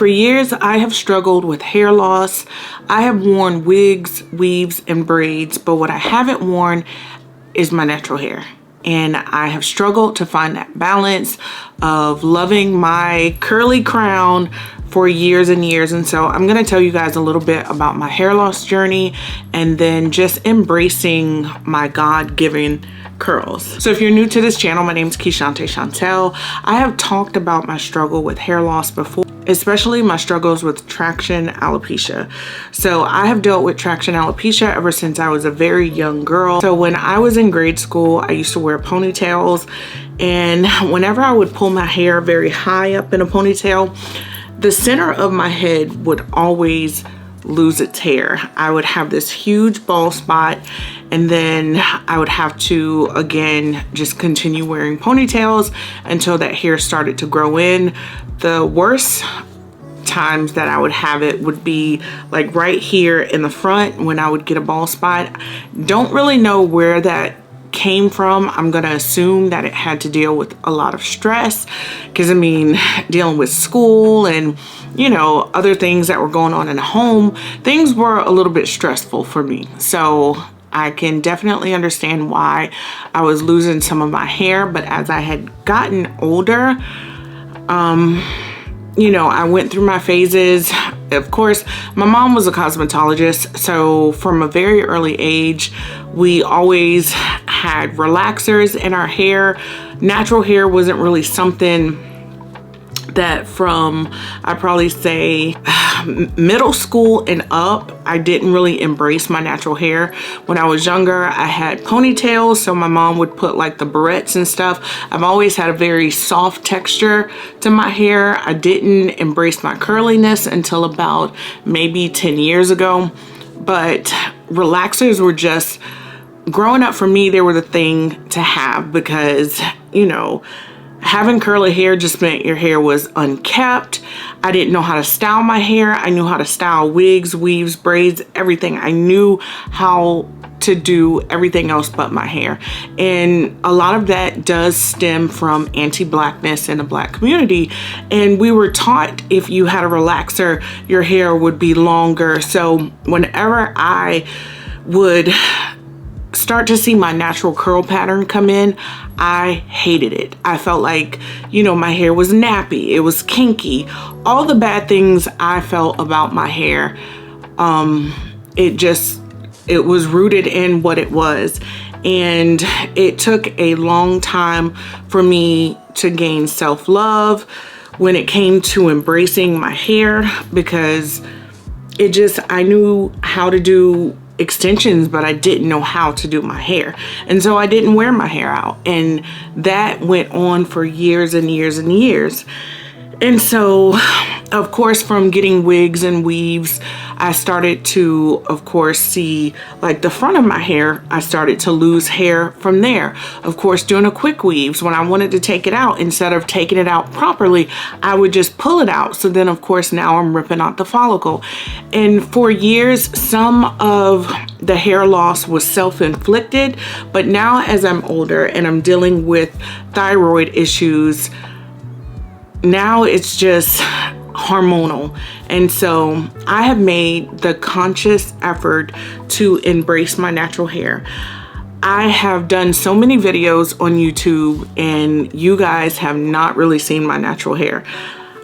for years, I have struggled with hair loss. I have worn wigs, weaves, and braids, but what I haven't worn is my natural hair. And I have struggled to find that balance of loving my curly crown for years and years. And so I'm gonna tell you guys a little bit about my hair loss journey and then just embracing my God-given curls. So if you're new to this channel, my name is Keshante Chantel. I have talked about my struggle with hair loss before, especially my struggles with traction alopecia. So I have dealt with traction alopecia ever since I was a very young girl. So when I was in grade school, I used to wear ponytails, and whenever I would pull my hair very high up in a ponytail, the center of my head would always lose its hair. I would have this huge bald spot, and then I would have to again just continue wearing ponytails until that hair started to grow in. The worst times that I would have it would be like right here in the front when I would get a bald spot. Don't really know where that came from. I'm gonna assume that it had to deal with a lot of stress, because I mean, dealing with school and other things that were going on in the home, things were a little bit stressful for me. So I can definitely understand why I was losing some of my hair. But as I had gotten older, I went through my phases. Of course, my mom was a cosmetologist, so from a very early age, we always had relaxers in our hair. Natural hair wasn't really something that from, I'd probably say middle school and up, I didn't really embrace my natural hair. When I was younger, I had ponytails, so my mom would put like the barrettes and stuff. I've always had a very soft texture to my hair. I didn't embrace my curliness until about maybe 10 years ago. But relaxers were just, growing up for me, they were the thing to have, because having curly hair just meant your hair was unkept. I didn't know how to style my hair. I knew how to style wigs, weaves, braids, everything. I knew how to do everything else but my hair. And a lot of that does stem from anti-blackness in the Black community. And we were taught if you had a relaxer, your hair would be longer. So whenever I would start to see my natural curl pattern come in, I hated it. I felt like, my hair was nappy, it was kinky, all the bad things I felt about my hair. It was rooted in what it was. And it took a long time for me to gain self-love when it came to embracing my hair, because I knew how to do extensions, but I didn't know how to do my hair. And so I didn't wear my hair out. And that went on for years and years and years. And so, of course, from getting wigs and weaves, I started to, of course, see like the front of my hair. I started to lose hair from there. Of course, doing a quick weaves, when I wanted to take it out, instead of taking it out properly, I would just pull it out. So then, of course, now I'm ripping out the follicle. And for years, some of the hair loss was self-inflicted. But now as I'm older and I'm dealing with thyroid issues, now it's just hormonal. And so I have made the conscious effort to embrace my natural hair. I have done so many videos on YouTube, and you guys have not really seen my natural hair.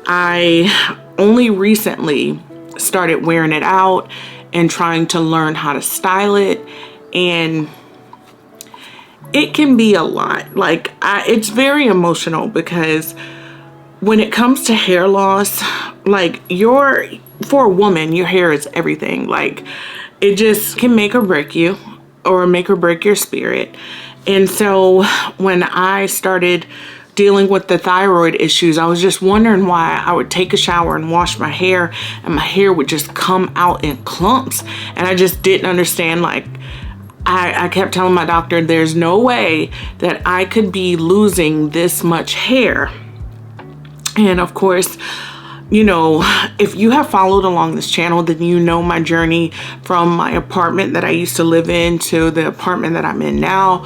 I only recently started wearing it out and trying to learn how to style it, and it can be a lot. It's very emotional, because when it comes to hair loss, for a woman, your hair is everything. It just can make or break you, or make or break your spirit. And so when I started dealing with the thyroid issues, I was just wondering why I would take a shower and wash my hair, and my hair would just come out in clumps. And I just didn't understand. I kept telling my doctor, there's no way that I could be losing this much hair. And of course, if you have followed along this channel, then you know my journey from my apartment that I used to live in to the apartment that I'm in now.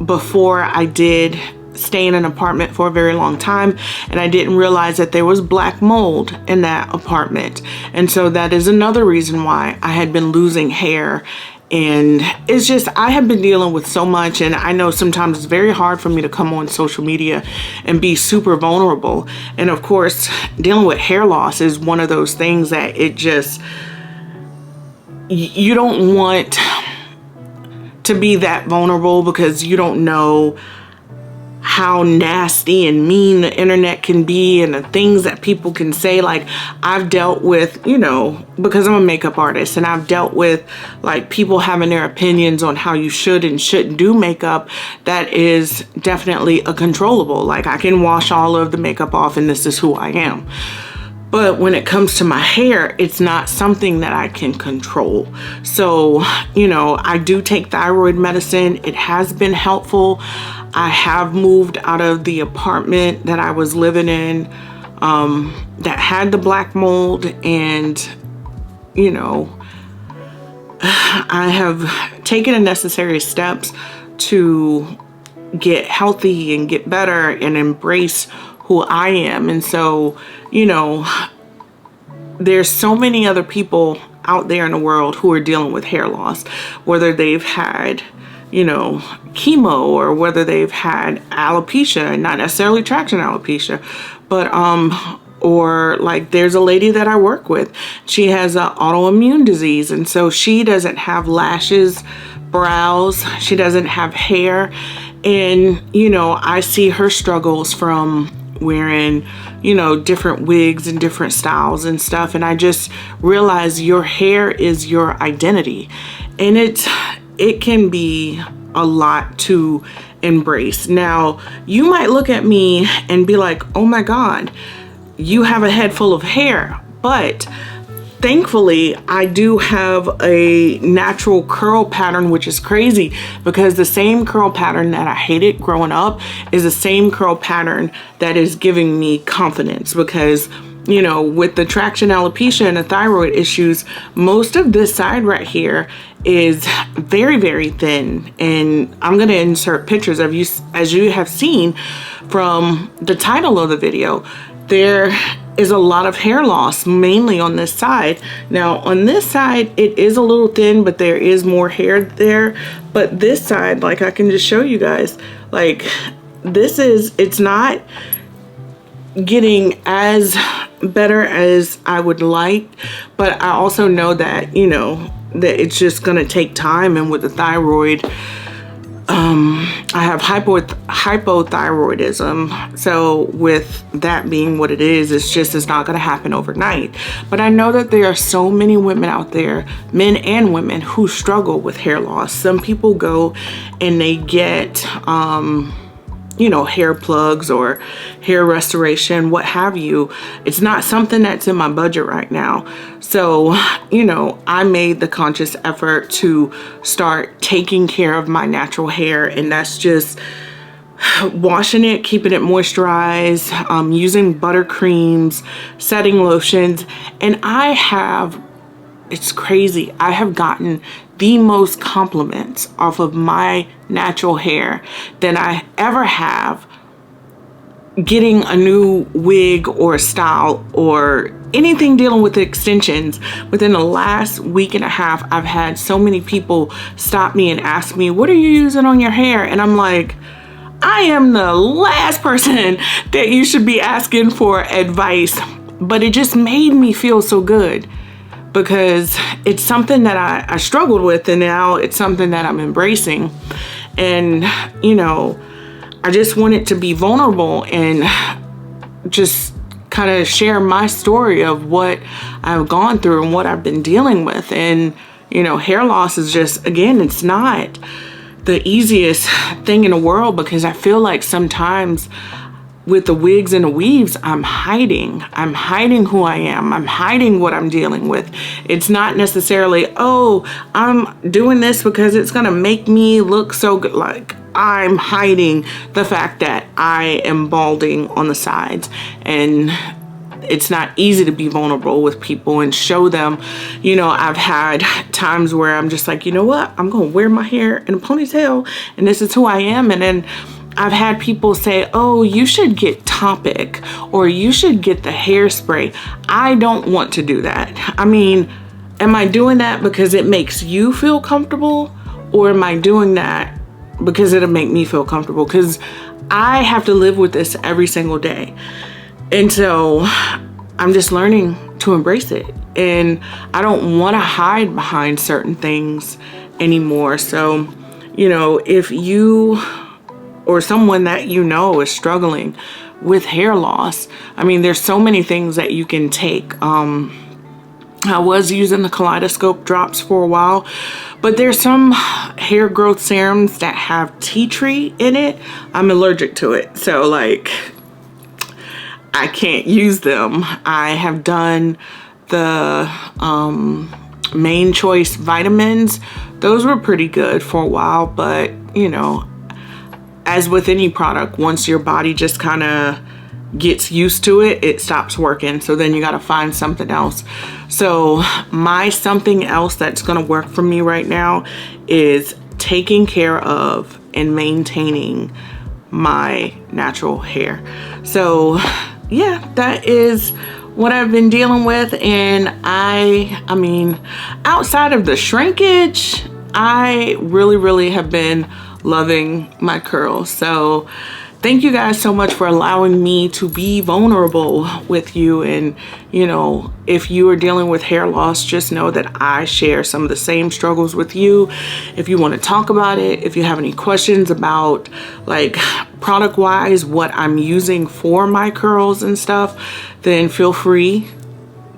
Before I did stay in an apartment for a very long time, and I didn't realize that there was black mold in that apartment. And so that is another reason why I had been losing hair. And it's just, I have been dealing with so much, and I know sometimes it's very hard for me to come on social media and be super vulnerable. And of course, dealing with hair loss is one of those things that it just, you don't want to be that vulnerable, because you don't know how nasty and mean the internet can be and the things that people can say. Like, I've dealt with, you know, because I'm a makeup artist, and I've dealt with like people having their opinions on how you should and shouldn't do makeup. That is definitely a controllable. Like, I can wash all of the makeup off and this is who I am. But when it comes to my hair, it's not something that I can control. So, you know, I do take thyroid medicine. It has been helpful. I have moved out of the apartment that I was living in that had the black mold, and, you know, I have taken the necessary steps to get healthy and get better and embrace who I am. And so, you know, there's so many other people out there in the world who are dealing with hair loss, whether they've had, you know, chemo, or whether they've had alopecia, not necessarily traction alopecia, but or like there's a lady that I work with, she has an autoimmune disease, and so she doesn't have lashes, brows, she doesn't have hair. And, you know, I see her struggles from wearing, you know, different wigs and different styles and stuff. And I just realized your hair is your identity, and it can be a lot to embrace. Now, you might look at me and be like, oh my God, you have a head full of hair. But thankfully, I do have a natural curl pattern, which is crazy, because the same curl pattern that I hated growing up is the same curl pattern that is giving me confidence. Because, you know, with the traction alopecia and the thyroid issues, most of this side right here is very, very thin. And I'm going to insert pictures of you, as you have seen from the title of the video. There is a lot of hair loss, mainly on this side. Now, on this side, it is a little thin, but there is more hair there. But this side, like, I can just show you guys, like, it's not getting as better as I would like, but I also know that, you know, that it's just gonna take time. And with the thyroid, I have hypothyroidism. So with that being what it is, it's not going to happen overnight. But I know that there are so many women out there, men and women, who struggle with hair loss. Some people go and they get, you know, hair plugs or hair restoration, what have you. It's not something that's in my budget right now. So, you know, I made the conscious effort to start taking care of my natural hair, and that's just washing it, keeping it moisturized, using butter creams, setting lotions. And it's crazy, I have gotten the most compliments off of my natural hair than I ever have getting a new wig or style or anything dealing with extensions. Within the last week and a half, I've had so many people stop me and ask me, what are you using on your hair? And I'm like, I am the last person that you should be asking for advice. But it just made me feel so good, because it's something that I struggled with, and now it's something that I'm embracing. And, you know, I just wanted to be vulnerable and just kind of share my story of what I've gone through and what I've been dealing with. And, you know, hair loss is just, again, it's not the easiest thing in the world, because I feel like sometimes with the wigs and the weaves, I'm hiding who I am. I'm hiding what I'm dealing with. It's not necessarily, oh, I'm doing this because it's gonna make me look so good. Like, I'm hiding the fact that I am balding on the sides, and it's not easy to be vulnerable with people and show them. You know, I've had times where I'm just like, you know what, I'm gonna wear my hair in a ponytail and this is who I am. And then I've had people say, oh, you should get Topic or you should get the hairspray. I don't want to do that. I mean, am I doing that because it makes you feel comfortable, or am I doing that because it'll make me feel comfortable? Because I have to live with this every single day. And so I'm just learning to embrace it. And I don't want to hide behind certain things anymore. So, you know, if you or someone that you know is struggling with hair loss, I mean, there's so many things that you can take. I was using the Kaleidoscope drops for a while, but there's some hair growth serums that have tea tree in it. I'm allergic to it, so like I can't use them. I have done the Main Choice vitamins. Those were pretty good for a while, but you know, as with any product, once your body just kind of gets used to it, it stops working. So then you got to find something else. So my something else that's going to work for me right now is taking care of and maintaining my natural hair. So yeah, that is what I've been dealing with. And I mean, outside of the shrinkage, I really have been loving my curls. So thank you guys so much for allowing me to be vulnerable with you. And you know, if you are dealing with hair loss, just know that I share some of the same struggles with you. If you want to talk about it, if you have any questions about like product wise what I'm using for my curls and stuff, then feel free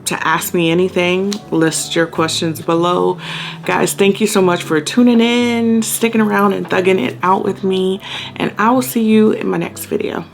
to ask me anything. List your questions below. Guys, thank you so much for tuning in, sticking around and thugging it out with me, and I will see you in my next video.